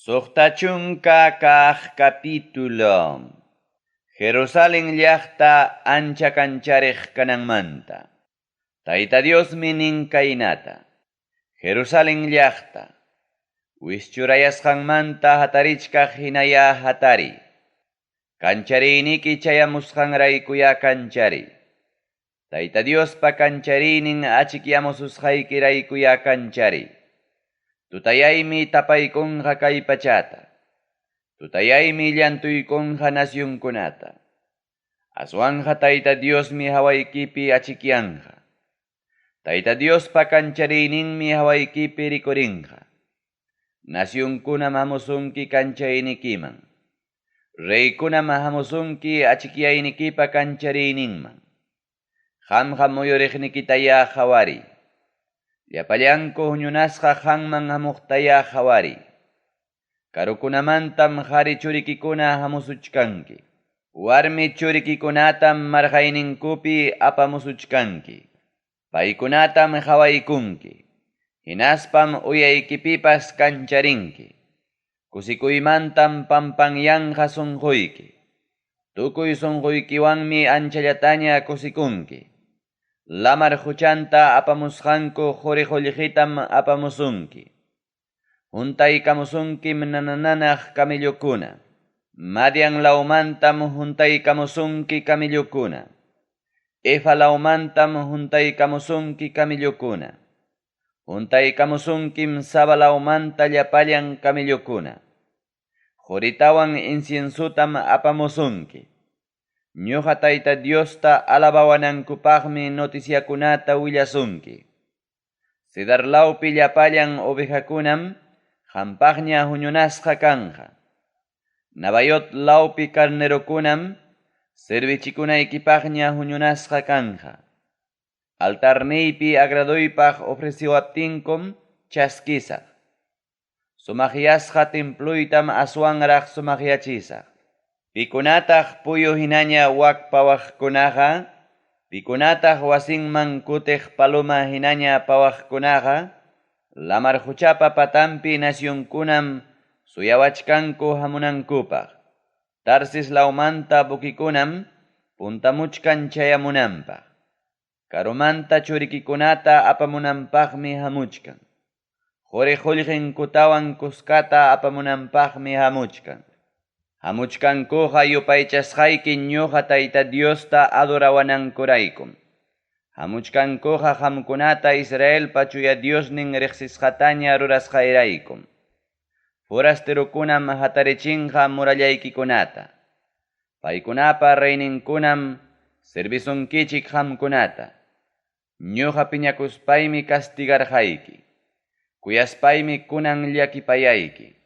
Suqtachunka kaq capítulo. Jerusalén llaqta ancha kanchariq kananmanta. Tayta Dios minin kainata. Jerusalén llaqta. Wischurayasqanmanta hatarichkaq hinaya hatari. Kanchariniki chayamusqanraykuya kanchari. Tayta Dios pa kancharinin achikyamususqaykiraykuya kanchari. Tutayaymi tapaykunqa kay pachata. Tutayaymi llantuykunqa nasyunkunata. Aswanja Tayta Diosmi hawaykipi achikyanqa. Tayta Dios pa kancharininmi hawaykipi rikurinqa. Nasyunkuna hamusunki kanchaynikiman. Reykunam hamusunki achikyaynikipa kancharininman. Qamqa muyuriqnikitaya hawari. Llapallanku huñunasqa qanman hamuqtaya hawari. Karukunamantam qhari churikikuna hamusuchkanki. Warmi churikikunatam marqayninkupi apamusuchkanki. Paykunatam hawaykunki. Hinaspam uyaykipipas kancharinki. Kusikuymantam pampanyanqa sunquyki. Tukuy sunquykiwanmi anchallataña kusikunki. Lamar huchanta apamusqanku quriqullqitam apamusunki. Huntaykamusunkim nanananaq kamillukuna. Madian laumantam huntaykamusunki kamillukuna. Efa laumantam huntaykamusunki kamillukuna. Huntaykamusunkim Saba laumanta llapallan kamillukuna. Quritawan inciensutam apamusunki. Ñuqa Tayta Diosta alabawanankupaqmi noticiakunata willasunki. Sidarlawpi llapallan ovejakunam qampaqña huñunasqa kanqa. Nabayot lawpi carnerokunam servichikunaykipaqña huñunasqa kanqa. Altarniypi agraduypaq ofreciwaptinkum chaskisaq. Sumaqyasqa templuytam aswanraq sumaqyachisaq. Pikunataq puyu hinaña wakpawaqkunaqa, pikunataq wasinman kutiq paloma hinaña pawaqkunaqa, lamar huchapa patampi nasyunkunam suyawachkanku hamunankupaq. Tarsis laumanta bukikunam puntamuchkan chayamunanpaq. Karumanta churikikunata apamunanpaqmi hamuchkan. Quriqullqin kutawan kuskata apamunanpaqmi hamuchkan. Hamuchkankuqa yupaychasqayki ñuqa Tayta Diosta adorawanankuraykum. Hamuchkankuqa qamkunata Israelpa Chuya Diosnin riqsisqataña rurasqayraykum. Forasterukunam hatarichinqa murallaykikunata. Paykunapa reyninkunam servisunkichik qamkunata. Ñuqa piñakuspaymi castigarqayki. Kuyaspaymi kunan llakipayayki.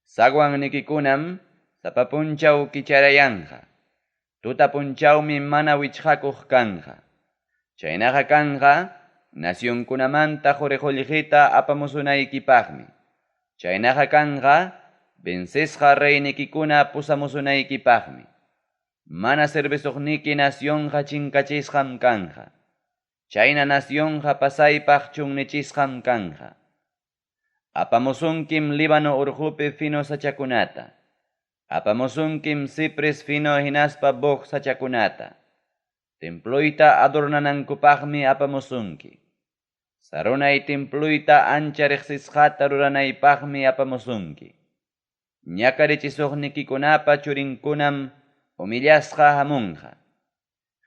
Sagwan nikikunam sapapunchaw kicharayanqa. Tutapunchawmi mana wichqakuq kanqa. Chaynaqa kanqa nasyunkunamanta quriqullqita apamusunaykipaqmi. Chaynaqa kanqa vencesqa reynikikuna pusamusunaykipaqmi. Mana servisuqniki nasyonqa chinkachisqam kanqa. Chayna nasyonqa pasaypaq chunnichisqam kanqa. Apamusunkim Líbano urqupi fino sachakunata. Apamusunkim Cipres fino hinaspa boj sachakunata. Templuyta adornanankupaqmi apamusunki. Sarunay templuyta ancha riqsisqata ruranaypaqmi apamusunki. Ñakarichisugnikikunapa churinkunam humillasqa hamunqa.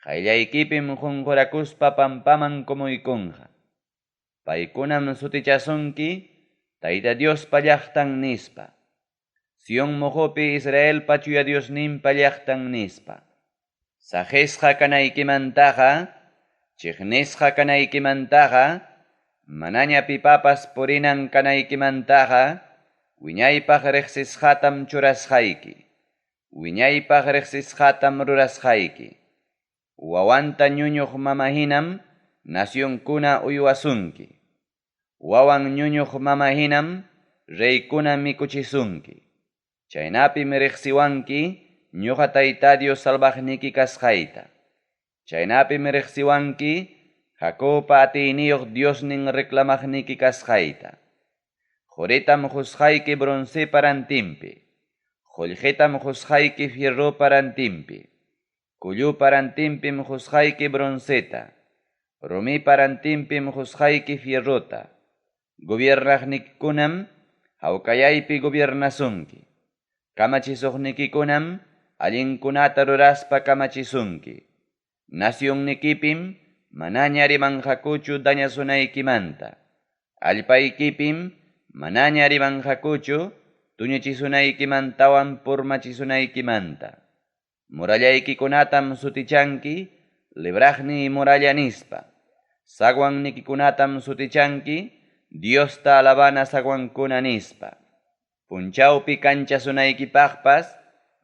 Qayllaykipim qunqurakuspa pampaman kumuykunqa. Paykunam sutichasunki Tayta Diospa llaqtan nispa. Sion muhupi Israelpa Chuya Diosninpa llaqtan nispa. Sajesqa kanaykimantaqa, chiqnisqa kanaykimantaqa, manaña pipapas purinan kanaykimantaqa, wiñaypaq riqsisqatam churasqayki. Wiñaypaq riqsisqatam rurasqayki. Wawanta ñuñuq mamahinam nasyunkuna uywasunki. Wawan ñuñuq mamahinam reykuna mikuchisunki. Chaynapim riqsiwanki ñuqa Tayta Dios salvaqniki kasqayta. Chaynapim riqsiwanki Jacopa atiyniyuq Diosnin reclamaqniki kasqayta. Joretam husqayki bronce parantimpi. Jolljetam husqayki fierro parantimpi. Cullu parantimpim husqayki bronceta. Rumi parantimpim husqayki fierrota. Gobiernaqnikikunam hawkallaypi gobiernasunki. Kamachisuqnikikunam allinkunata ruraspa kamachisunki. Nacionnikipim manaña rimanqakuchu dañasunaykimanta. Allpaykipim manaña rimanqakuchu tuñuchisunaykimantawan purmachisunaykimanta. Murallaykikunatam sutichanki libraqni muralla nispa. Saguannikikunatam sutichanki Diosta alabana saguankuna nispa. Punchawpi kanchasunaykipaqpas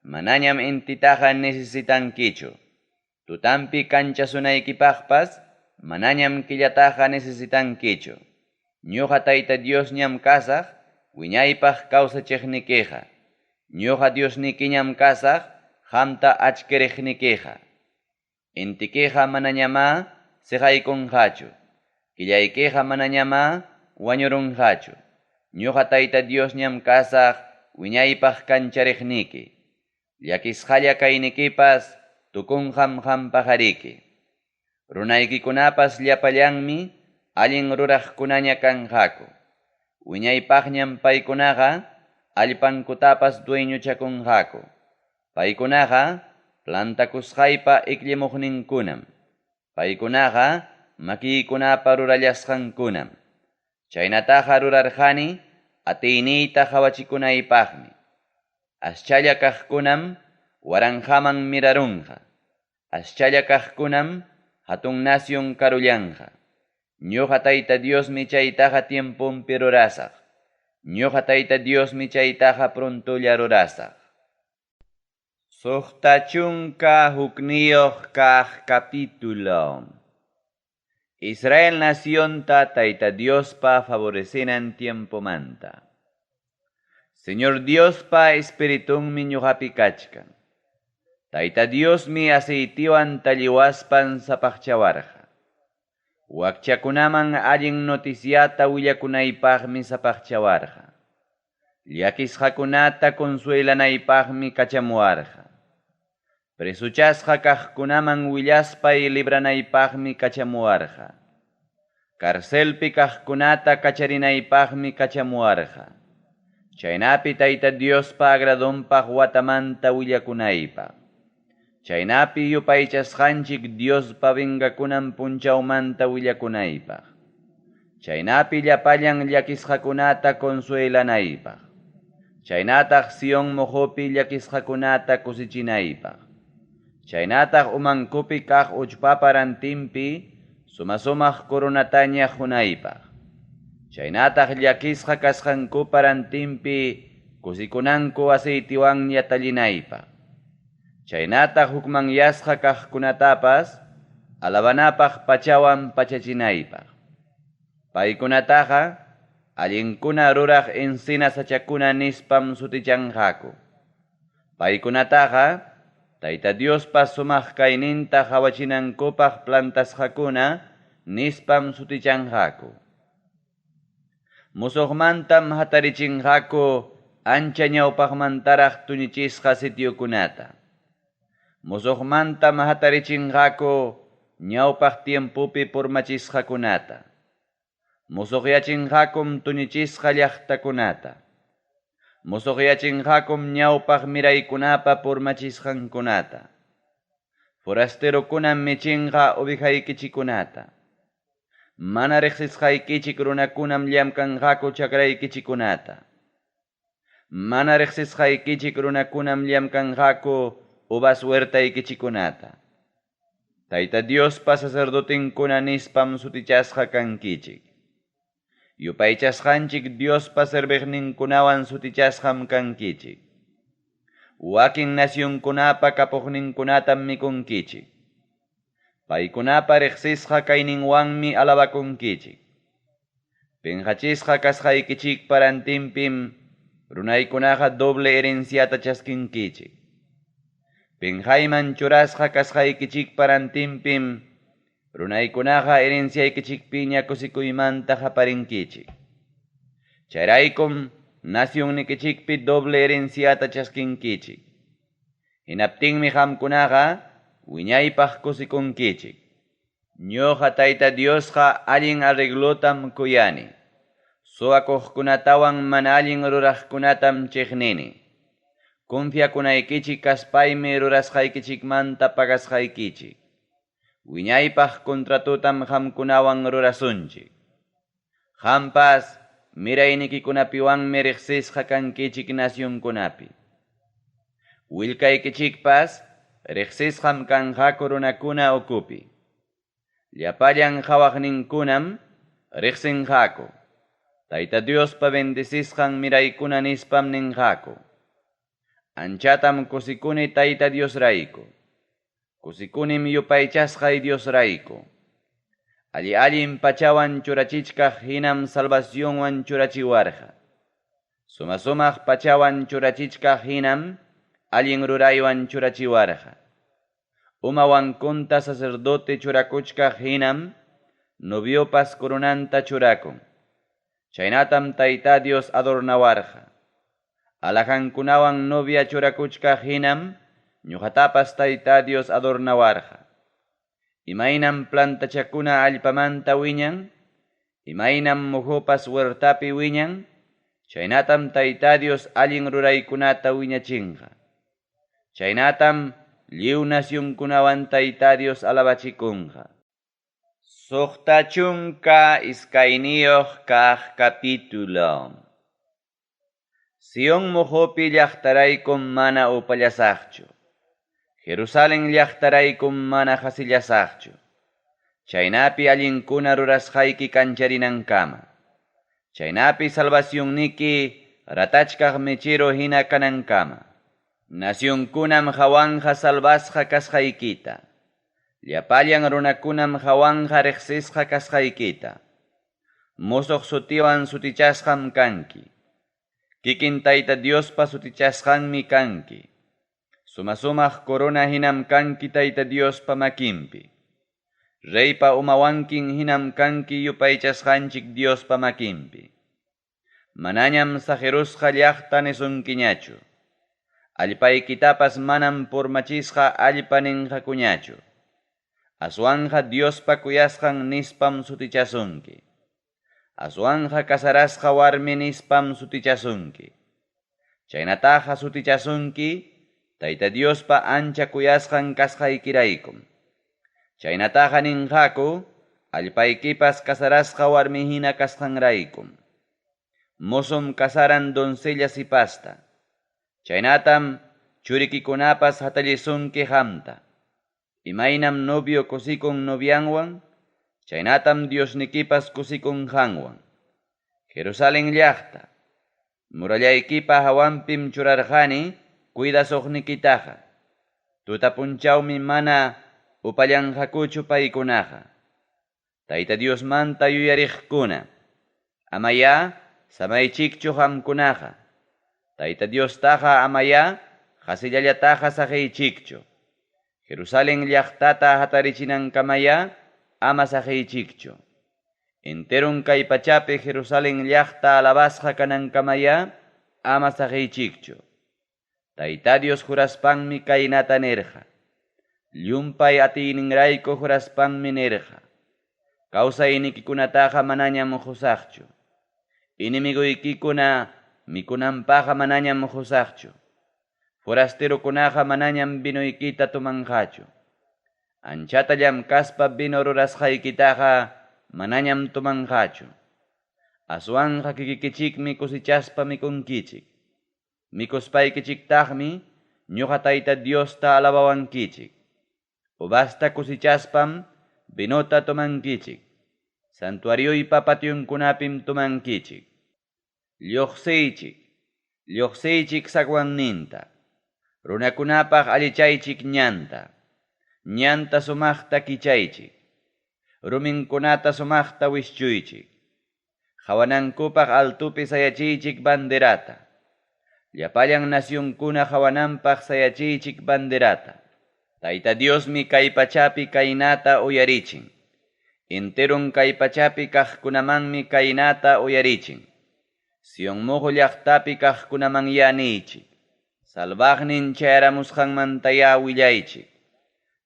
manañam intitaqa necesitankichu. Tutampi kanchasunaykipaqpas manañam killataqa necesitankichu. Ñuqa Tayta Diosñam kasaq wiñaypaq kawsachiqnikiqa. Ñuqa Diosnikiñam kasaq qamta achkiriqnikiqa. Intikiqa manañamá siqaykunqachu. Killaykiqa manañamá wañurunqachu. Ñuqa Tayta Diosñam kasaq wiñaypaq kanchariqniki. Llakisqalla kaynikipas tukunqam qampaqariki. Runaykikunapas llapallanmi allin ruraqkunaña kanqaku. Wiñaypaqñam paykunaqa allpankutapas dueñuchakunqaku. Paykunaqa plantakusqaypa ikllimuqninkunam. Paykunaqa makiykunapa rurallasqankunam. Chaynataqa rurarqani atiyniyta hawachikunaypaqmi. Aschalla kaqkunam waranqaman mirarunqa. Aschalla kaqkunam hatun nación karullanqa. Ñuqa Tayta Diosmi chaytaqa tiempumpi rurasaq. Ñuqa Tayta Diosmi chaytaqa prontulla rurasaq. Suqta chunka hukniyuq kaq capítulo. Israel nacionta Tayta Diospa favorecenan tiempo manta. Señor Diospa espiritunmi ñuqapi kachkan. Tayta Diosmi aceitiwan talliwaspan sapaqchawarqa. Wakchakunaman allin noticiata willakunaypaqmi sapaqchawarqa. Llakisqakunata consuelanaypaqmi kachamuwarqa. Presuchasqa kaqkunaman willaspay libranaypaqmi kachamuwarqa. Karcelpi kaqkunata kacharinaypaqmi kachamuwarqa. Chaynapi Tayta Diospa agradonpaq watamanta willakunaypaq. Chaynapi yupaychasqanchik Diospa vengakunan punchawmanta willakunaypaq. Chaynapi llapallan llakisqakunata consuelanaypaq. Chaynataq Sion mojopi llakisqakunata kusichinaypaq. Chaynataq umankupi kaq uchpapa rantimpi sumasumaq coronataña hunaypaq. Chaynataq llakisqa kasqankupa rantimpi kusikunanku aceitiwanña tallinaypaq. Chaynataq hukmanyasqa kaqkunatapas alabanapaq pachawan pachachinaypaq. Paykunataqa allinkuna ruraq encina sachakuna nispam sutichanqaku. Paykunataqa Tayta Diospa sumaq kayninta hawachinankupaq plantasqakuna nispam sutichanqaku. Musuqmantam hatarichinqaku ancha ñawpaqmantaraq tuñichisqa sitiokunata. Musuqmantam hatarichinqaku ñawpaq tiempupi purmachisqakunata. Musuqyachinqakum tuñichisqa llaqtakunata. Musuqyachinqakum ñawpaq miraykunapa purmachisqankunata. Forasterokunam michinqa ovejaykichikunata. Mana riqsisqaykichik runakunam llamkanqaku chakraykichikunata. Mana riqsisqaykichik runakunam llamkanqaku uvas huertaykichikunata. Tayta Diospa sacerdotenkuna nispam sutichasqa kankichik. Yupaychasqanchik Diospa serviqninkunawan sutichasqam kankichik. Wakin nacionkunapa kapuqninkunatam mikunkichik. Paykunapa riqsisqa kayninwanmi alabakunkichik. Penqachisqa kasqaykichik parantimpim runaykunaqa doble herenciata chaskinkichik. Penqayman churasqa kasqaykichik parantimpim runaykunaqa herenciaykichikpiña kusikuymanta qaparinkichik. Chayraykum nacionnikichikpi doble herenciata chaskinkichik. Hinaptinmi hamkunaqa wiñaypaq kusikunkichik. Ñuqa Tayta Diosqa allin arreglotam kuyani. Suwakuqkunatawan mana allin ruraqkunatam chiqnini. Confiakunaykichik kaspaymi rurasqaykichikmanta pagasqaykichik. Wiñaypaq kontratutam hamkunawan rurasunchik. Hampas miraynikikunapiwanmi riqsisqa kankichik nacionkunapi. Willkaykichikpas riqsisqam kanqaku runakuna ukupi. Llapallan qhawaqninkunam riqsinqaku. Tayta Diospa bendisisqan miraykuna nispam ninqaku. Anchatam kusikuni Tayta Diosrayku. Kusikunim yupaychasqay Diosrayku. Allin pachawan churachichkaq hinam salvacionwan churachiwarqa. Sumaq pachawan churachichkaq hinam allin ruraywan churachiwarqa. Umawankunta sacerdote churakuchkaq hinam noviopas coronanta churakun. Chaynatam Tayta Dios adornawarqa. Alajankunawan novia churakuchkaq hinam ñuqatapas Tayta Dios adornawarqa. Imaynam plantachakuna allpamanta wiñan, imaynam muhupas huertapi wiñan, chaynatam Tayta Dios allin ruraykunata wiñachinqa. Chaynatam lliw nacionkunawan Tayta Dios alabachikunqa. Suqta chunka iskayniyuq kaq capítulo. Sion muhupi llaqtaraykum mana upallasaqchu. Jerusalén llaqtaraykum mana hasillasaqchu. Chaynapi allinkuna rurasqayki kancharinankama. Chaynapi salvacionniki ratachkaq michiro hina kanankama. Nacionkunam hawanja salvasqa kasqaykita. Llapallan runakunam hawanja riqsisqa kasqaykita. Musuq sutiwan sutichasqam kanki. Kikin Tayta Diospa sutichasqanmi kanki. Sumaq corona hinam kanki Tayta Diospa makinpi. Reypa umawankin hinam kanki yupaychasqanchik Diospa makinpi. Manañam sajerusqa llaqta nisunkiñachu. Allpaykitapas manam pormachisqa allpa ninqakuñachu. Aswanja Diospa kuyasqan nispam sutichasunki. Aswanja kasarasqa warmi nispam sutichasunki. Chaynataqa sutichasunki Tayta Diospa ancha kuyasqan kasqaykiraykum. Chaynataqa ninqaku allpaykipas kasarasqa warmi hina kasqanraykum. Musum kasaran doncella sipasta. Chaynatam churikikunapas hatallisunki hamta. Imaynam novio kusikun novianwan, chaynatam Diosnikipas kusikun hanwan. Jerusalén llaqta. Murallaykipa hawanpim churarqani cuidasuqnikitaqa. Tutapunchawmi mana upallanqakuchu paykunaqa. Tayta Diosmanta yuyariqkuna. Amaya samaychikchu hamkunaqa. Tayta Diostaqa amaya hasillallataqa saqaychikchu. Jerusalén llaqtata hatarichinankamaya ama saqaychikchu. Enterun kay pachapi Jerusalén llaqta alabasqa kanankamaya ama saqaychikchu. Tayta Dios juraspanmi kaynata nerqa. Llumpay atiyninrayku juraspanmi nerqa. Kawsaynikikunataqa manañam husaqchu. Inimiguykikuna mikunanpaqa manañam husaqchu. Forasterokunaqa manañam binoykita tumanqachu. Anchata llamkaspa bino rurasqaykitaqa manañam tumanqachu. Aswanja kikikichikmi kusichaspa mikunkichik. Mikuspaykichiktaqmi ñuqa Tayta Diosta alabawankichik. Ubasta kusichaspam binota tumankichik. Santuarioypa patyunkunapim tumankichik. Lluqsiychik sagwanninta. Runakunapaq allichaychik ñanta. Ñanta sumaqta kichaychik. Ruminkunata sumaqta wischuychik. Hawanankupaq altupi sayachiychik banderata. Llapallan nacionkuna hawananpaq sayachiychik banderata. Tayta Diosmi kay pachapi kaynata uyarichin. Enterun kay pachapi kaqkunamanmi kaynata uyarichin. Sionmujo llaqtapi kaqkunaman yanichik. Salvaqnin chayaramusqanmanta willaychik.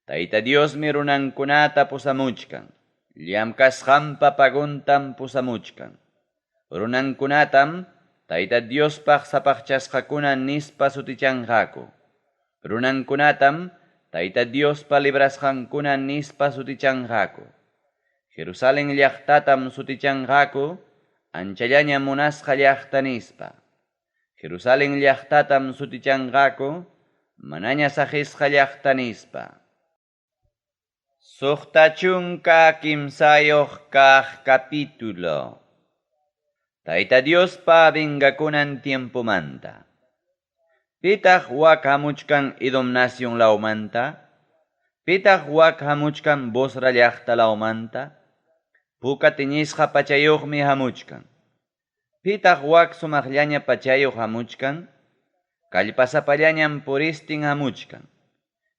Tayta Diosmi runankunata pusamuchkan. Llamkasqanpa paguntam pusamuchkan. Runankunatam Tayta Diospaq sapaqchasqakuna nispa sutichanqaku. Runankunatam Tayta Diospa librasqankuna nispa sutichanqaku. Jerusalén llaqtatam sutichanqaku, anchallaña munasqa llaqta nispa. Jerusalén llaqtatam sutichanqaku, manaña saqisqa llaqta nispa. Suqta chunka kimsayoq kaq capítulo. Tayta Diospa vengakunan tiempomanta. Pitaq wak hamuchkan Edom nación laumanta. Pitaq wak hamuchkan Bosra llaqta laumanta. Puka tiñisqa pachayuqmi hamuchkan. Pitaq wak sumaqllaña pachayuq hamuchkan. Kallpasapallañam puristin hamuchkan.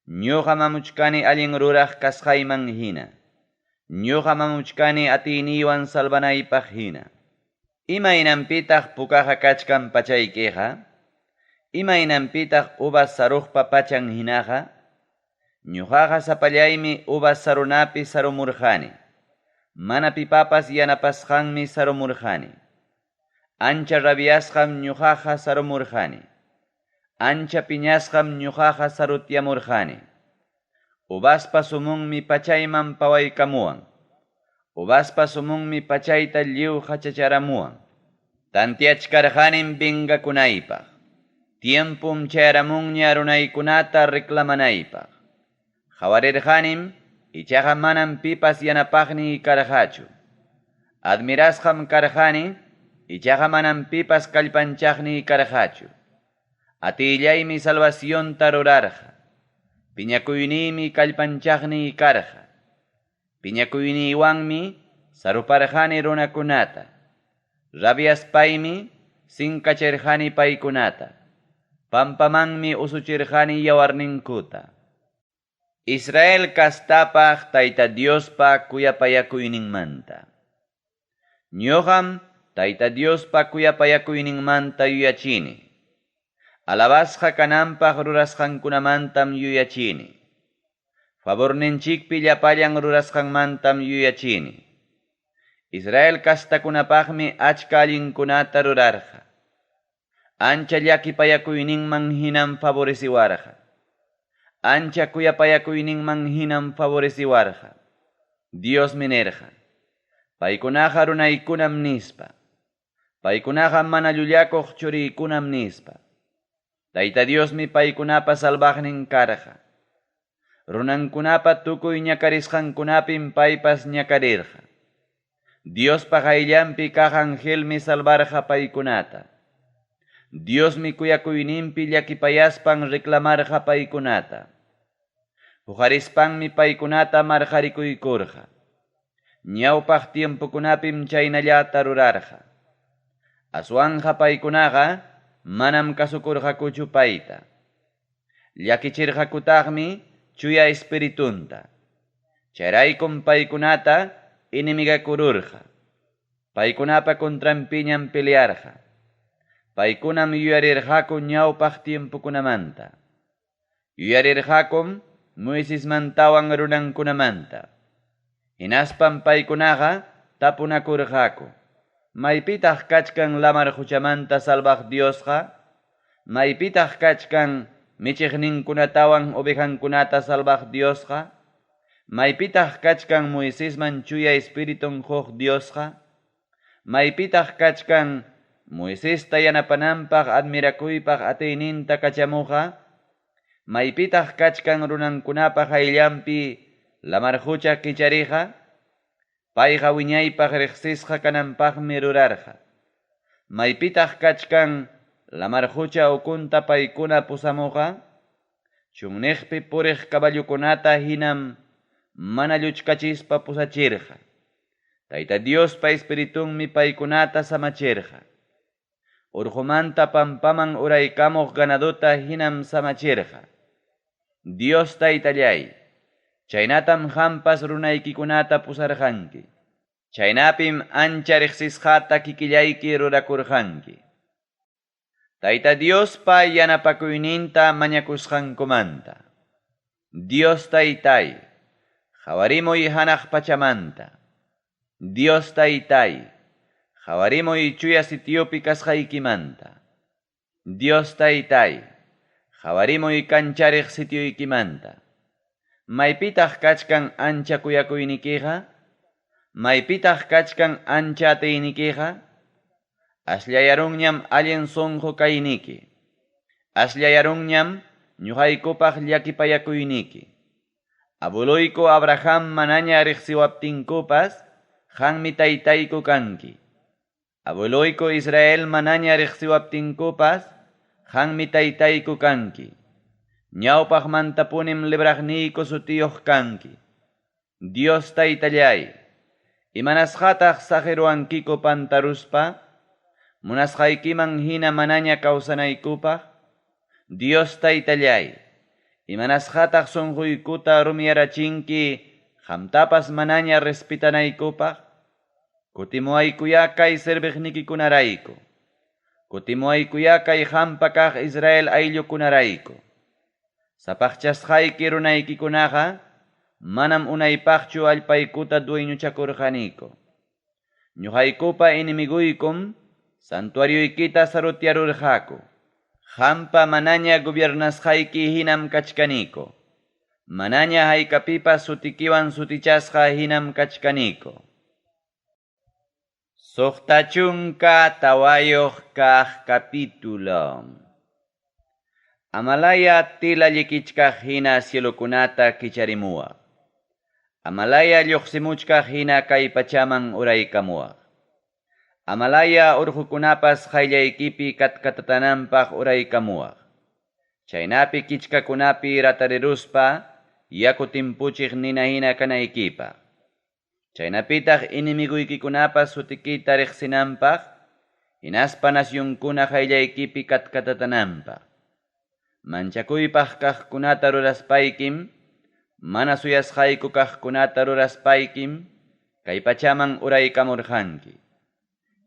Ñuqa mamuchkani allin ruraq kasqayman hina. Ñuqa mamuchkani atiyniwan salvanaypaq hina. Imaynanpitaq pukaqa kachkan pachaykiqa. Imaynanpitaq uvas saruqpa pachan hinaqa. Ñuqaqa sapallaymi uvas sarunapi sarumurqani. Mana pipapas yanapasqanmi sarumurqani. Ancha rabiasqam ñuqaqa sarumurqani. Ancha piñasqam ñuqaqa sarutyamurqani. Uvaspa sumunmi pachayman pawaykamuwan. Uvaspa sumunmi pachayta lliw hachacharamuwan. Tantiachkarqanin vengakunaypaq. Tiempum chayaramunña runaykunata reclamanaypaq. Hawarirqanim ichaqa manam pipas yanapaqni karqachu. Admirasqam karqani ichaqa manam pipas kallpanchaqni karqachu. Atillaymi salvacionta rurarqa. Piñakuyniymi kallpanchaqni karqa. Piñakuyniywanmi saruparqani runakunata. Rabiaspaymi sinkachirqani paykunata. Pampamanmi usuchirqani yawarninkuta. Israel kastapaq Tayta Diospa kuyapayakuyninmanta. Ñuqam Tayta Diospa kuyapayakuyninmanta yuyachini. Alabasqa kananpaq rurasqankunamantam yuyachini. Favorninchikpi llapallan rurasqanmantam yuyachini. Israel kastakunapaqmi achka allinkunata rurarqa. Ancha llakipayakuyninman hinam favoreciwarqa. Ancha kuyapayakuyninman hinam favoreciwarqa. Dios minerqa. Paykunaqa runaykunam nispa. Paykunaqa mana llullakuq churiykunam nispa. Tayta Diosmi paykunapa salvaqnin karqa. Runankunapa tukuy ñakarisqankunapim paypas ñakarirqa. Diospa qayllanpi kaq angelmi salvarqa paykunata. Diosmi kuyakuyninpi llakipayaspan reclamarqa paykunata. Puqarispanmi paykunata marqarikuykurqa. Ñawpaq tiempukunapim chaynallata rurarqa. Aswanqa paykunaqa manam kasukurqakuchu payta. Llakichirqakutaqmi chuya espiritunta. Chayraykum paykunata inimigakururqa. Paykunapa contrampiñam pelearqa. Paykunam yuyarirqaku ñawpaq tiempukunamanta. Yuyarirqakum Moisesmantawan runankunamanta. Hinaspan paykunaqa tapunakurqaku. Maypitaq kachkan lamar huchamanta salvaq Diosqa? Maypitaq kachkan michiqninkunatawan ovejankunata salvaq Diosqa? Maypitaq kachkan Moisesman chuya espiritun huq Diosqa? Maypitaq kachkan Moisesta yanapananpaq admirakuypaq atiyninta kachamuqa? Maypitaq kachkan runankunapaq ayllanpi lamar hucha kichariqa? Payqa wiñaypaq riqsisqa kananpaqmi rurarqa. Maypitaq kachkan lamar hucha ukunta paykuna pusamuqa? Chunniqpi puriq kaballukunata hinam mana lluchkachispa pusachirqa. Tayta Diospa espiritunmi paykunata samachirqa. Urqumanta pampaman uraykamuq ganaduta hinam samachirqa. Dios Taytallay, chaynatam hampas runaykikunata pusarqanki. Chaynapim ancha riqsisqata kikillayki rurakurqanki. Tayta Diospa yanapakuyninta mañakusqankumanta. Dios Taytay, qhawarimuy hanaq pachamanta. Dios Taytay, qhawarimuy chuya sitiopi kasqaykimanta. Dios Taytay, qhawarimuy kanchariq sitioykimanta. Maypitaq kachkan ancha kuyakuynikiqa? Maypitaq kachkan ancha atiynikiqa? Ashllayarunñam allin sunqu kayniki. Ashllayarunñam ñuqaykupaq llakipayakuyniki. Abuloyku Abraham manaña riqsiwaptinkupas, qammi taytayku kanki. Abuloyku Israel manaña riqsiwaptinkupas, qammi taytayku kanki. Ñawpaq mantapunim libraqniyku sutiyuq kanki. Dios Taytallay, imanasqataq saqiruankiku pantaruspa, munasqaykiman hina manaña kawsanaykupaq. Dios Taytallay, imanasqataq sunquykuta rumiyarachinki qamtapas manaña respetanaykupaq. Kutimuaykuya kay sirviqnikikunarayku. Kutimuaykuya kay qampa kaq Israel ayllukunarayku. Sapaqchasqayki runaykikunaqa manam unaypaqchu allpaykuta dueñuchakurqaniku. Ñuqaykupa inimiguykum santuarioykita sarutiarurqaku. Qampa manaña gobiernasqayki hinam kachkaniku. Manaña haykapipas sutikiwan sutichasqa hinam kachkaniku. Suqtachunka tawayuq kaq capítulo. Amalaya tilallikichkaq hina cielokunata kicharimuwaq. Amalaya lluqsimuchkaq hina kay pachaman uraykamuwaq. Amalaya urqukunapas qayllaykipi katkatatananpaq uraykamuwaq. Chaynapi kichkakunapi ratariruspa yaku timpuchiq nina hina kanaykipaq. Chaynapitaq inimiguykikunapas sutikita riqsinanpaq, hinaspa nasyunkuna qayllaykipi katkatatananpaq. Manchakuypaq kaqkunata ruraspaykim, mana suyasqayku kaqkunata ruraspaykim, kay pachaman uraykamurqanki.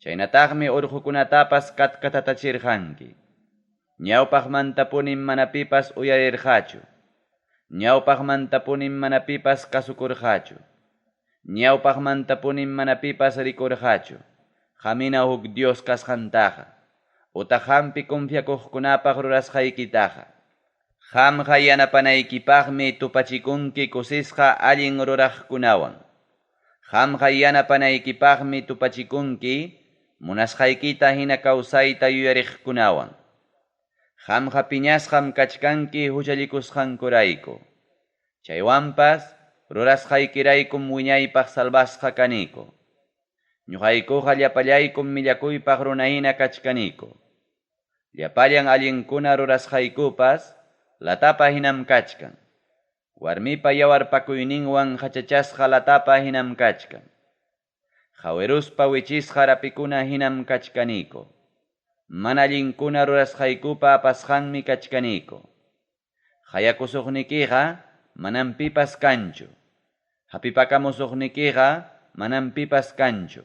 Chaynataqmi urqukunatapas katkatatachirqanki. Ñawpaq mantapunim manapipas uyarirqachu. Ñawpaq mantapunim manapipas kasukurqachu. Ñawpaq mantapunim manapipas rikurqachu. Qamina huk Dios kasqantaqa. Utaq qampi confiakuqkunapaq rurasqaykitaqa. Qamqa yanapanaykipaqmi tupachikunki kusisqa allin ruraqkunawan. Qamqa yanapanaykipaqmi tupachikunki munasqaykita hina kawsayta yuyariqkunawan. Qamqa piñasqam kachkanki huchallikusqankurayku. Chaywanpas rurasqaykiraykum wiñaypaq salvasqa kaniku. Ñuqaykuqa llapallaykum millakuypaq runahina kachkaniku. Llapallan allinkuna rurasqaykupas latapa hinam kachkan. Warmipa yawarpakuyninwan hachachasqa latapa hinam kachkan. Qhawiruspa wichisqa rapikuna hinam kachkaniku. Mana allinkuna rurasqaykupa pasqanmi kachkaniku. Hayakusuqnikiqa manam pipas kanchu. Hapipakamusuqnikiqa manam pipas kanchu.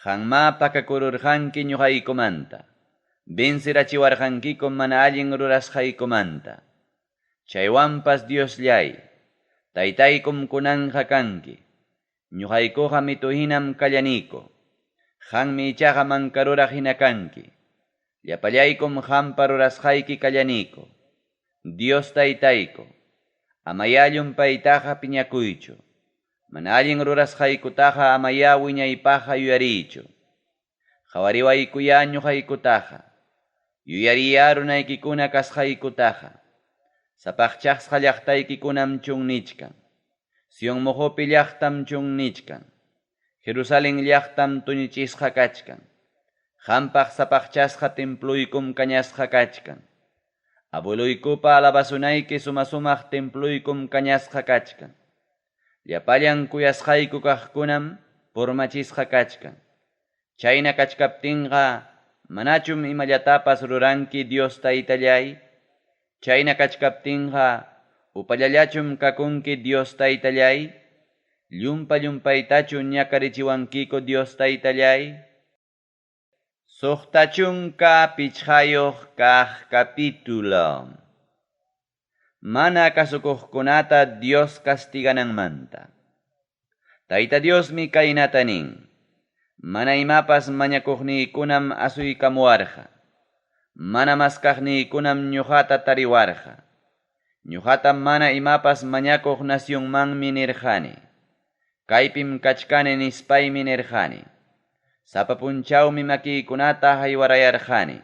Qanma pakakururqanki ñuqaykumanta. Binsirachiwarqankikum mana allin rurasqaykumanta. Chaywanpas Diosllay, taytaykum kunanja kanki. Ñuqaykuqa mituhinam kallaniku. Qanmi ichaqa mankaruraq hina kanki. Llapallaykum qampa rurasqayki kallaniku. Dios taytayku, amayallum paytaqa piñakuychu. Mana allin rurasqaykutaqa amaya wiñaypaqa yuyariychu. Qhawariwaykuya ñuqaykutaqa. Yuyariya runaykikuna kasqaykutaqa. Sapaqchasqa llaqtaykikunam chunnichkan. Sion muhupi llaqtam chunnichkan. Jerusalén llaqtam tuñichisqa kachkan. Qampaq sapaqchasqa templuykum kañasqa kachkan. Abueluykupa alabasunayki sumasumaq templuykum kañasqa kachkan. Llapallan kuyasqayku kaqkunam purmachisqa kachkan. Chayna kachkaptinqa manachum imallatapas ruranki Dios taytallay. Chayna kachkaptinqa upallallachum kakunki Dios taytallay. Llumpaytachu ñakarichiwankiko Dios taytallay. Suqtachunka pichqayuq kaq capítulo. Mana kasukuqkunata Dios castigananmanta. Tayta Diosmi kaynata nin. Mana imapas mañakuqniykunam asuykamuwarqa. Mana maskaqniykunam ñuqata tariwarqa. Ñuqata mana imapas mañakuq nacionmanmi nirqani. Kaypim kachkani nispaymi nirqani. Sapapunchawmi makiykunata haywarayarqani.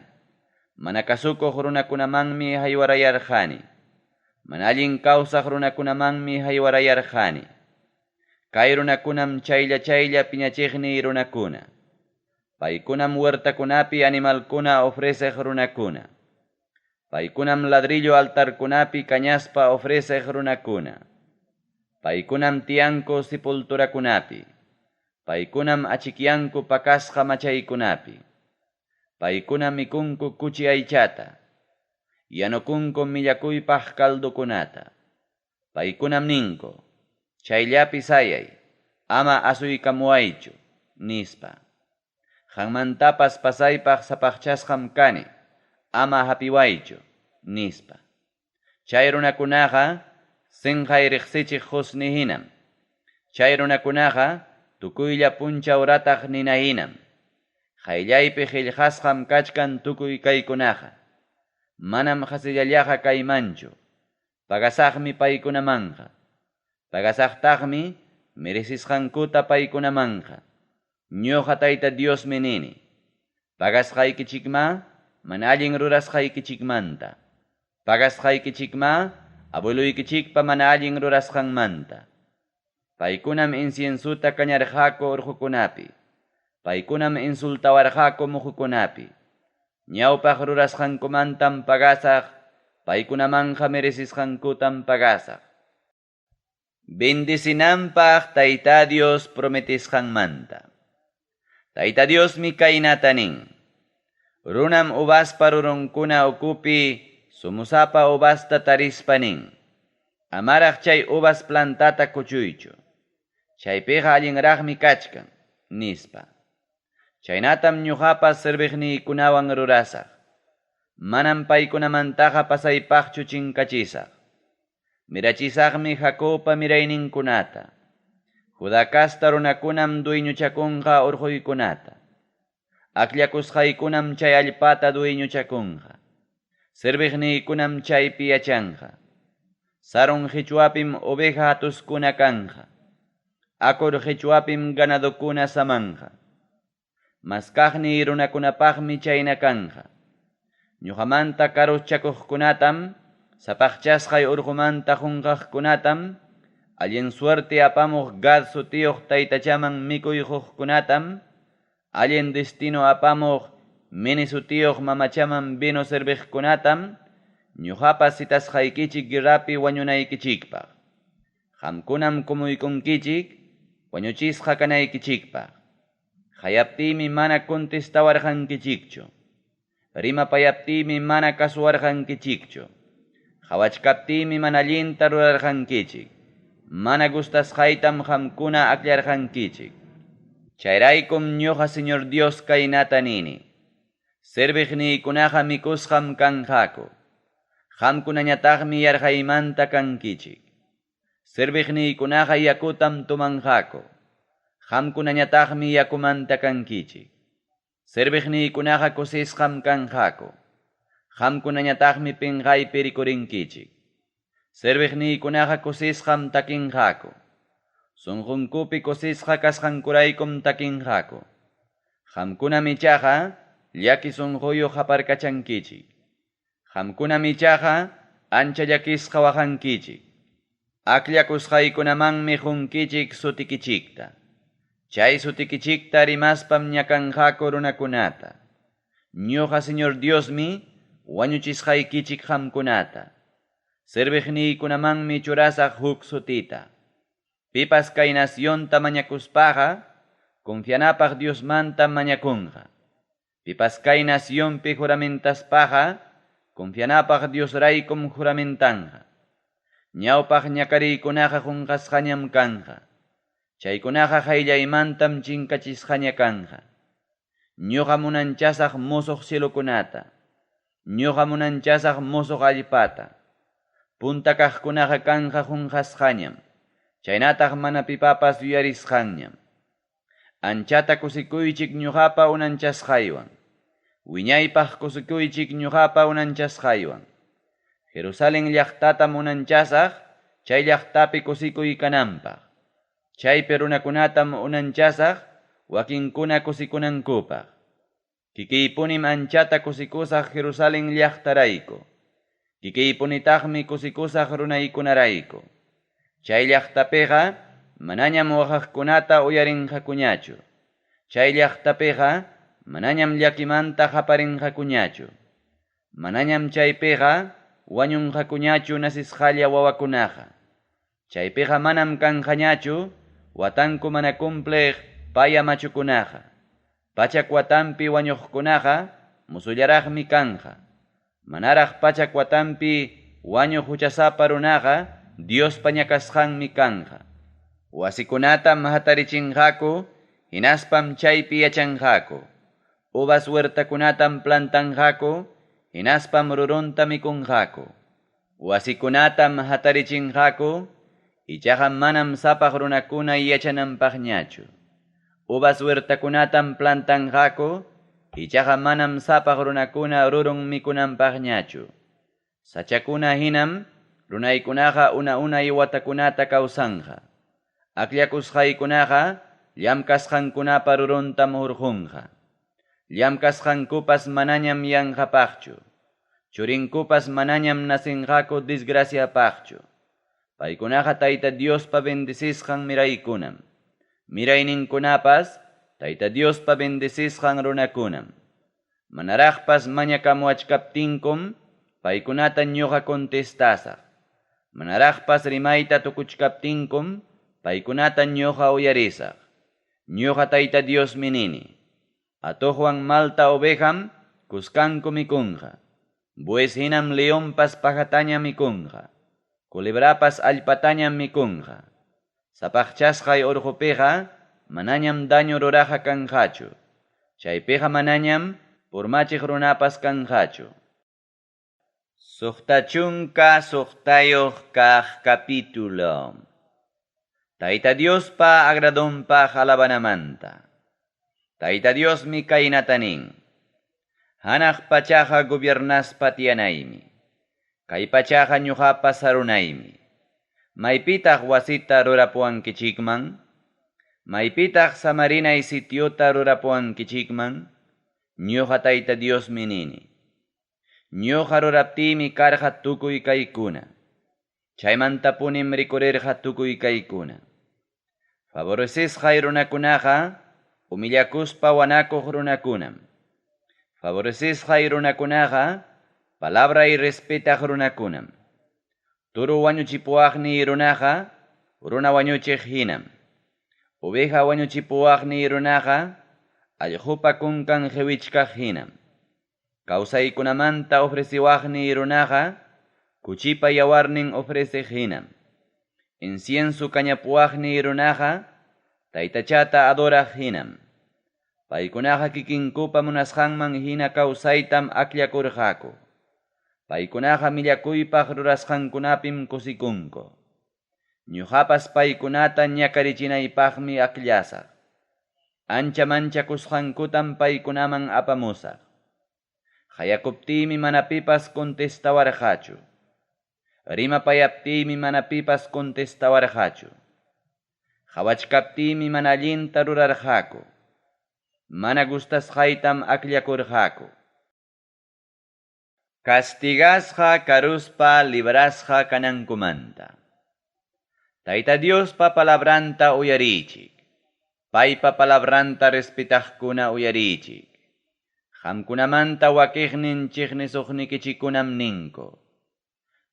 Mana kasukuq runakunamanmi haywarayarqani. Mana allin kawsaq runakunamanmi haywarayarqani. Kay runakunam chaylla piñachiqniy runakuna. Paykunam huertakunapi animalkuna ofreceq runakuna. Paykunam ladrillo altarkunapi kañaspa ofreceq runakuna. Paykunam tiyanku sepulturakunapi. Paykunam achikyanku pakasqa machaykunapi. Paykunam mikunku kuchi aychata. Yanukunku millakuypaq kaldukunata. Paykunam ninku, chayllapi sayay, ama asuykamuwaychu, nispa. Qanmantapas pasaypaq sapaqchasqam kani, ama hapiwaychu, nispa. Chay runakunaqa sinqay riqsichiq husni hinam. Chay runakunaqa tukuylla punchawrataq nina hinam. Qayllaypi qillqasqam kachkan tukuy kaykunaqa. Manam qasillallaqa kaymanchu. Pagasaqmi paykunamanqa. Pagasaqtaqmi merecisqankuta paykunamanqa. Ñuqa tayta Diosmi nini. Pagasqaykichikma mana allin rurasqaykichikmanta. Pagasqaykichikma abueluykichikpa mana allin rurasqanmanta. Paykunam inciensuta kañarqaku urqukunapi. Paykunam insultawarqaku muhukunapi. Ñawpaq rurasqankumantam pagasaq. Paykunamanqa merecisqankutam pagasaq. Bendicinanpaq Tayta Dios prometisqanmanta. Tayta Diosmi kaynata nin. Runam ubaspa rurunkuna ukupi sumusapa ubasta tarispa nin. Amaraq chay ubas plantata kuchuychu. Chaypiqa allinraqmi kachkan, nispa. Chaynatam ñuqapas serviqniykunawan rurasaq. Manam paykunamantaqa pasaypaqchu chinkachisaq. Mirachisaqmi Jacobpa mirayninkunata. Judacasta runakunam dueñuchakunqa urquykunata. Aklakusqaykunam chay allpata dueñuchakunqa. Serviqniykunam chaypi yachanqa. Sarun qichwapim oveja atuskuna kanqa. Akur qichwapim ganadukuna samanqa. Maskaqniy runakunapaqmi chayna kanqa. Ñuqamanta karuschakuqkunatam sapaqchasqay urqumanta qunqaqkunatam allin suerte apamuq Gad sutiyuq taytachaman mikuyuqkunatam allin destino apamuq Mini sutiyuq mamachaman vino serviqkunatam ñuqapas sitasqaykichik guerrapi wañunaykichikpaq. Qamkunam kumuykunkichik wañuchisqa kanaykichikpaq. Hayaptimi mana contestawarqankichikchu. Rimapayaptimi mana kasuwarqankichikchu. Qhawachkaptimi mana allinta rurarqankichik. Mana gustasqaytam qamkuna aklarqankichik. Chayraykum ñuqa Señor Dios kaynata nini. Serviqniykunaqa mikusqam kanqaku. Qamkunañataqmi yarqaymanta kankichik. Serviqniykunaqa yakutam tumanqaku. Qamkunañataqmi yakumanta kankichik. Serviqniykunaqa kusisqam kanqaku. Qamkunañataqmi pinqaypi rikurinkichik. Serviqniykunaqa kusisqam takinqaku. Sunqunkupi kusisqa kasqankuraykum takinqaku. Qamkuna michaqa llaki sunquyu qaparkachankichik. Qamkuna michaqa ancha llakisqa waqankichik. Aklakusqaykunamanmi qunkichik sutikichikta. Chay sutikichikta rimaspam ñakanqaku runakunata. Ñuqa Señor Diosmi wañuchisqaykichik qamkunata. Serviqniykunamanmi churasaq huk sutita. Pipas kay nacionta mañakuspaqa, confianapaq Diosmanta mañakunqa. Pipas kay nacionpi juramentaspaqa, confianapaq Diosraykum juramentanqa. Ñawpaq ñakariykunaqa qunqasqañam kanqa. Chaykunaqa hayllaymantam chinkachisqaña kanja. Ñuqa munanchasaq musuq cielokunata. Ñuqa munanchasaq musuq allpata. Punta kaqkunaqa kanja junqasqañam. Chaynataq mana pipapas yuyarisqanñam. Anchata kusikuychik ñuqapa unanchasqaywan. Wiñaypaq kusikuychik ñuqapa unanchasqaywan. Jerusalén llaqtatam unanchasaq, chay llaqtapi kusikuy kananpaq. Chaypi runakunatam unanchasaq, wakinkuna kusikunankupaq. Kikiypunim anchata kusikusaq Jerusalén llaqtarayku. Kikiypunitaqmi kusikusaq runaykunarayku. Chay llaqtapiqa manañam waqaqkunata uyarinqakuñachu. Chay llaqtapiqa manañam llakimanta qaparinqakuñachu. Manañam chaypiqa wañunqakuñachu nasisqalla wawakunaqa. Chaypiqa manam kanqañachu watanku mana cumpliq paya machukunaqa. Pachak watanpi wañuqkunaqa musullaraqmi kanja. Manaraq pachak watanpi wañuq huchasapa runaqa Diospa ñakasqanmi kanja. Wasikunatam hatarichinqaku, hinaspam chaypi yachanqaku. Uvas huertakunatam plantanqaku, hinaspam rurunta mikunqaku. Wasikunatam hatarichinqaku, ichaqa manam sapaq runakuna yachananpaqñachu. Uvas huertakunatam plantanqaku, ichaqa manam sapaq runakuna rurun mikunanpaqñachu. Sachakuna hinam runaykunaqa una-unay watakunata kawsanqa. Aklakusqaykunaqa llamkasqankunapa ruruntam hurqunqa. Llamkasqankupas manañam yanqapaqchu. Churinkupas manañam nasinqaku desgraciapaqchu. Paykunaqa Tayta Diospa bendisisqan miraykunam. Mirayninkunapas Tayta Diospa bendisisqan runakunam. Manaraqpas mañakamuachkaptinkum paykunata ñuqa contestasaq. Manaraqpas rimayta tukuchkaptinkum paykunata ñuqa uyarisaq. Ñuqa Tayta Diosmi nini. Atuqwan malta ovejam kuskanku mikunqa. Bues hinam leonpas pajataña mikunqa. Culebrapas allpatañam mikunqa. Sapaqchasqay urqupiqa manañam daño ruraqa kanqachu. Chaypiqa manañam purmachiq runapas kanqachu. Suqtachunka suqtayuq kaq capítulo. Tayta Diospa agradonpaq alabanamanta. Tayta Diosmi kaynata nin. Hanaq pachaqa gobiernaspa tiyanaymi. Kay pachaqa ñuqapa sarunaymi. Maypitaq wasita rurapuankichikman? Maypitaq samarinay sitiota rurapuankichikman? Ñuqa Tayta Diosmi nini. Ñuqa ruraptimi karqa tukuy kaykuna. Chaymantapunim rikurirqa tukuy kaykuna. Favorecisqay runakunaqa humillakuspa wanakuq runakunam. Favorecisqay runakunaqa palabra y respetaq runakunam. Turu wañuchipuaqni runaqa runa wañuchiq hinam. Oveja wañuchipuaqni runaqa allqupa kunkan qhiwichkaq hinam. Kawsaykunamanta ofreciwaqni runaqa kuchipa yawarnin ofreciq hinam. Incienso kañapuaqni runaqa taytachata adoraq hinam. Paykunaqa kikinkupa munasqanman hina kawsaytam aklakurqaku. Paykunaqa millakuypaq rurasqankunapim kusikunku. Ñuqapas paykunata ñakarichinaypaqmi aklasaq. Ancha manchakusqankutam paykunaman apamusaq. Hayakuptimi mana pipas contestawarqachu. Rimapayaptimi mana pipas contestawarqachu. Hawachkaptimi mana allinta rurarqaku. Mana gustasqaytam aklakurqaku. Castigasqa karuspa librasqa kanankumanta. Tayta Diospa palabranta uyarichik. Paypa palabranta respetaqkuna uyarichik. Qamkunamanta wakiqninchikni suqnikichikunam ninku.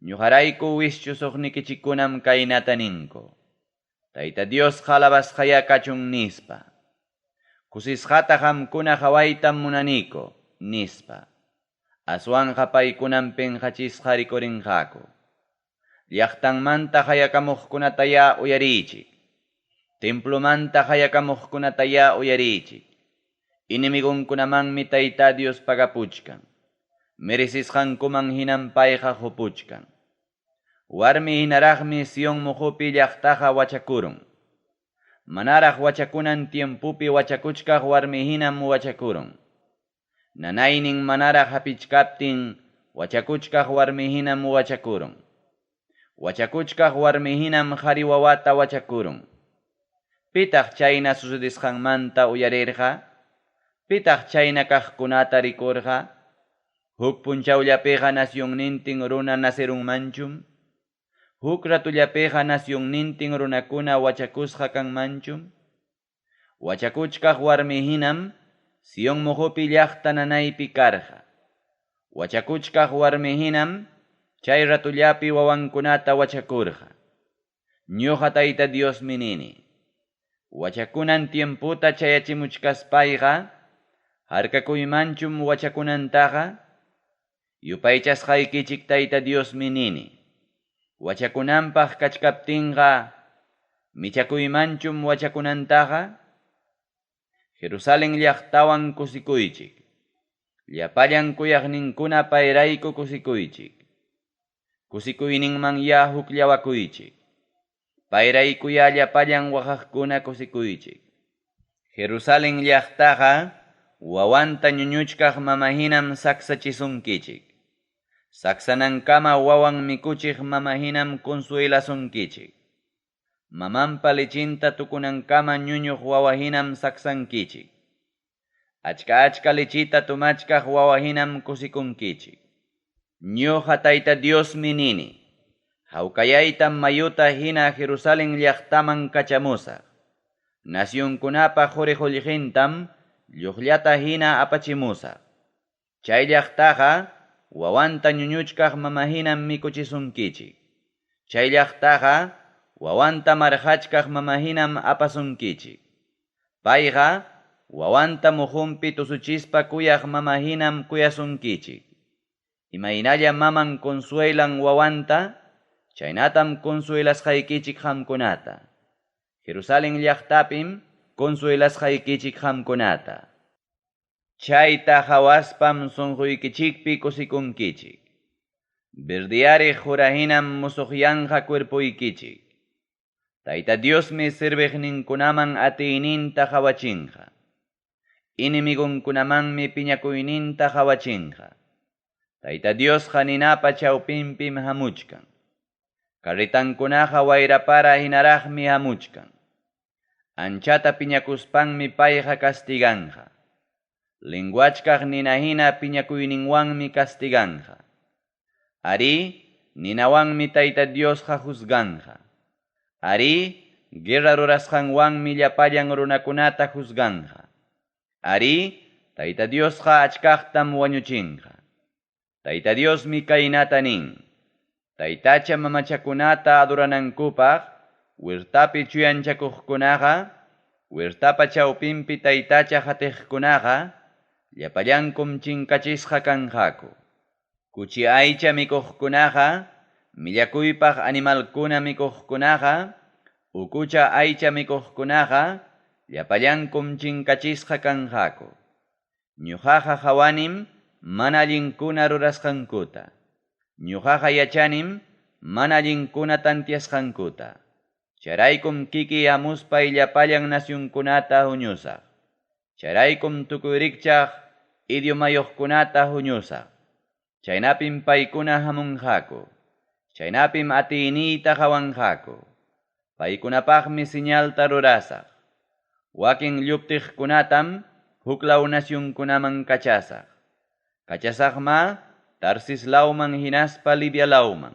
Ñuqarayku wischusuqnikichikunam kaynata ninku. Tayta Dios alabasqaya kachun nispa. Kusisqata qamkuna hawaytam munaniku nispa. Aswanqa paykunam penqachisqa rikurinqaku. Llaqtanmanta hayakamuqkunataya uyarichik. Templomanta hayakamuqkunataya uyarichik. Inimigunkunamanmi Tayta Dios pagapuchkan. Merecisqankuman hinam payqa hupuchkan. Warmi hinaraqmi Sion muhupi llaqtaqa wachakurun. Manaraq wachakunan tiempupi wachakuchkaq warmi hinam wachakurun. Nanaynin manaraq hapichkaptin wachakuchkaq warmi hinam wachakurun. Wachakuchkaq warmi hinam qhari wawata wachakurun. Pitaq chayna sucedisqanmanta uyarirqa? Pitaq chayna kaqkunata rikurqa? Huk punchawllapiqa nasyunnintin runa nasirunmanchum? Huk ratullapiqa nasyunnintin runakuna wachakusqa kanmanchum? Wachakuchkaq warmi hinam Sion muhupi llaqta nanaypi karqa. Wachakuchkaq warmi hinam chay ratullapi wawankunata wachakurqa. Ñuqa Tayta Diosmi nini. Wachakunan tiemputa chayachimuchkaspayqa, harkakuymanchum wachakunantaqa, yupaychasqaykichik Tayta Diosmi nini. Wachakunanpaq kachkaptinqa, michakuymanchum wachakunantaqa, Jerusalén llaqtawan kusikuychik. Llapallan kuyaqninkuna payrayku kusikuychik. Kusikuyninman ya huk llawakuychik. Payraykuya llapallan waqaqkuna kusikuychik. Jerusalén llaqtaqa wawanta ñuñuchkaq mamahinam saksachisunkichik. Saksanankama wawan mikuchik mamahinam consuelasunkichik. Mamanpa lechinta tukunankama ñuñuq wawahinam saksankichik. Achka lechita tumachkaq wawahinam kusikunkichik. Ñuqa Tayta Diosmi nini. Hawkayaytam mayuta hina Jerusalén llaqtaman kachamusaq. Nacionkunapa quriqullqintam lluqllata hina apachimusaq. Chay llaqtaqa wawanta ñuñuchkaq mamahinam mikuchisunkichik. Chay llaqtaqa wawanta marqachkaq mamahinam apasunkichik. Payqa wawanta muhunpi tusuchispa kuyaq mamahinam kuyasunkichik. Imaynalla maman consuelan wawanta, chaynatam consuelasqaykichik hamkunata. Jerusalén llaqtapim consuelasqaykichik hamkunata. Chayta hawaspam sunquykichikpi kusikunkichik. Birdiari jurahinam musuqyanqa cuerpuykichik. Tayta Diosmi sirviqninkunaman atiyninta hawachinqa. Inimigunkunamanmi piñakuyninta hawachinqa. Tayta Diosqa ninapa chawpinpim hamuchkan. Karritankunaqa wayrapara hinaraqmi hamuchkan. Anchata piñakuspanmi payqa castiganqa. Linguachkaq ninahina piñakuyninwanmi castiganqa. Ari, ninawanmi Tayta Diosqa juzganqa. Ari, guerra rurasqanwanmi llapallan runakunata juzganqa. Ari, Tayta Diosqa achkaqtam wañuchinqa. Tayta Diosmi kaynata nin. Taytacha mamachakunata aduranankupaq, wirtapi chuyanchakuqkunaqa, wirtapa chawpinpi taytacha hatiqkunaqa, llapallankum chinkachisqa kanqaku. Kuchi aycha mikuqkunaqa, millakuypaq animalkuna mikuqkunaqa, ukucha aycha mikuqkunaqa, llapallankum chinkachisqa kanqaku. Ñuqaqa hawanim mana allinkuna rurasqankuta. Ñuqaqa yachanim mana allinkuna tantiasqankuta. Charaykum kiki amuspay llapallan nasyunkunata huñusaq. Charaykum tukuyrikchaq idiomayuqkunata huñusaq. Chaynapim paykuna hamunqaku. Chaynapim atiyniyta hawanqaku. Paykunapaqmi señalta rurasaq. Wakin lluptiqkunatam huklaw nasyunkunaman kachasaq. Kachasaqma Tarsislawman hinaspa Lidialawman.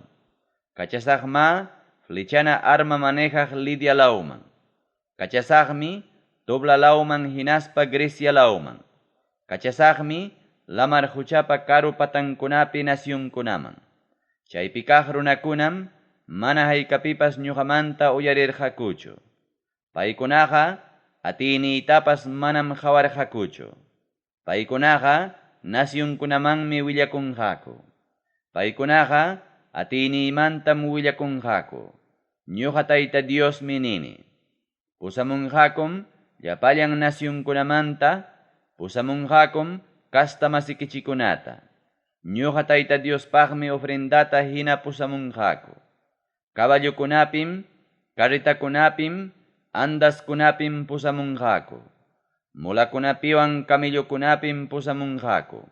Kachasaqma flechana arma manejaq Lidialawman. Kachasaqmi Toblalawman hinaspa Grecialawman. Kachasaqmi lamar huchapa karu patankunapi nasyunkunaman. Chaypikaq runakunam mana haykapipas ñuqamanta uyarirqakuchu. Paykunaqa atiyniytapas manam hawarqakuchu. Paykunaqa nasyunkunamanmi willakunqaku. Paykunaqa atiyniymantam willakunqaku. Ñuqa Tayta Diosmi nini. pusamunqakum llapallan nasyunkunamanta, pusamunqakum kasta masikichikunata. Ñuqa Tayta Diospaqmi ofrendata hina pusamunqaku. Caballukunapim, carritakunapim, andaskunapim pusamunqaku. Mulakunapiwan camillokunapim pusamunqaku.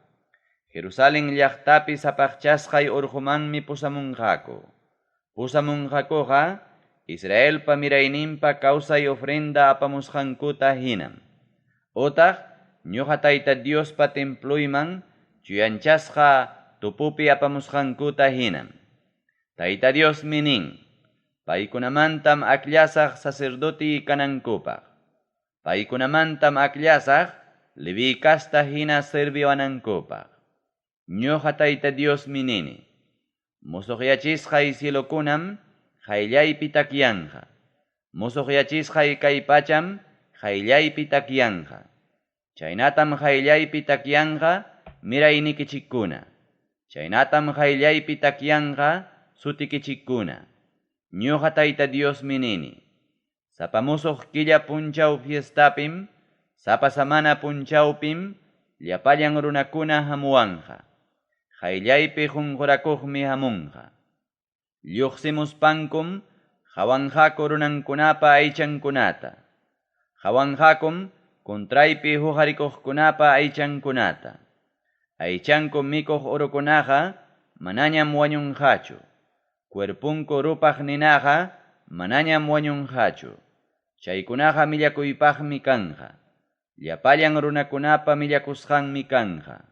Jerusalén llaqtapi sapaqchasqay urqumanmi pusamunqaku. Pusamunqakuqa Israelpa mirayninpa kawsay ofrenda apamusqankuta hinam. Otaq ñuqa Tayta Diospa templuyman chuyanchasqa tupupi apamusqankuta hinam. Tayta Dios nin, paykunamantam aklasaq sacerdote kanankupaq. Paykunamantam aklasaq Leví kasta hina sirviwanankupaq. Ñuqa Tayta Dios nini, musuqyachisqay cielokunam qayllaypi takyanqa. Musuqyachisqay kay pacham qayllaypi takyanqa. Chaynatam qayllaypi takyanqa miraynikichikkuna. Chaynatam qayllaypi takyanqa sutikichikkuna. Ñuqa Tayta Dios nini, sapamusuq killa punchaw fiestapim, sapa samana punchawpim, llapallan runakuna hamuwanqa. Qayllaypi qunqurakuqmi hamunqa. Lluqsimuspankum hawanqaku runankunapa aychankunata. Hawanqakum kontraypi huqarikuqkunapa aychankunata. Aychanku mikuq urukunaqa manañam wañunqachu. Cuerpunku rupaq ninaqa manañam wañunqachu. Chaykunaqa millakuypaqmi kanqa. Llapallan runakunapa millakusqanmi kanqa.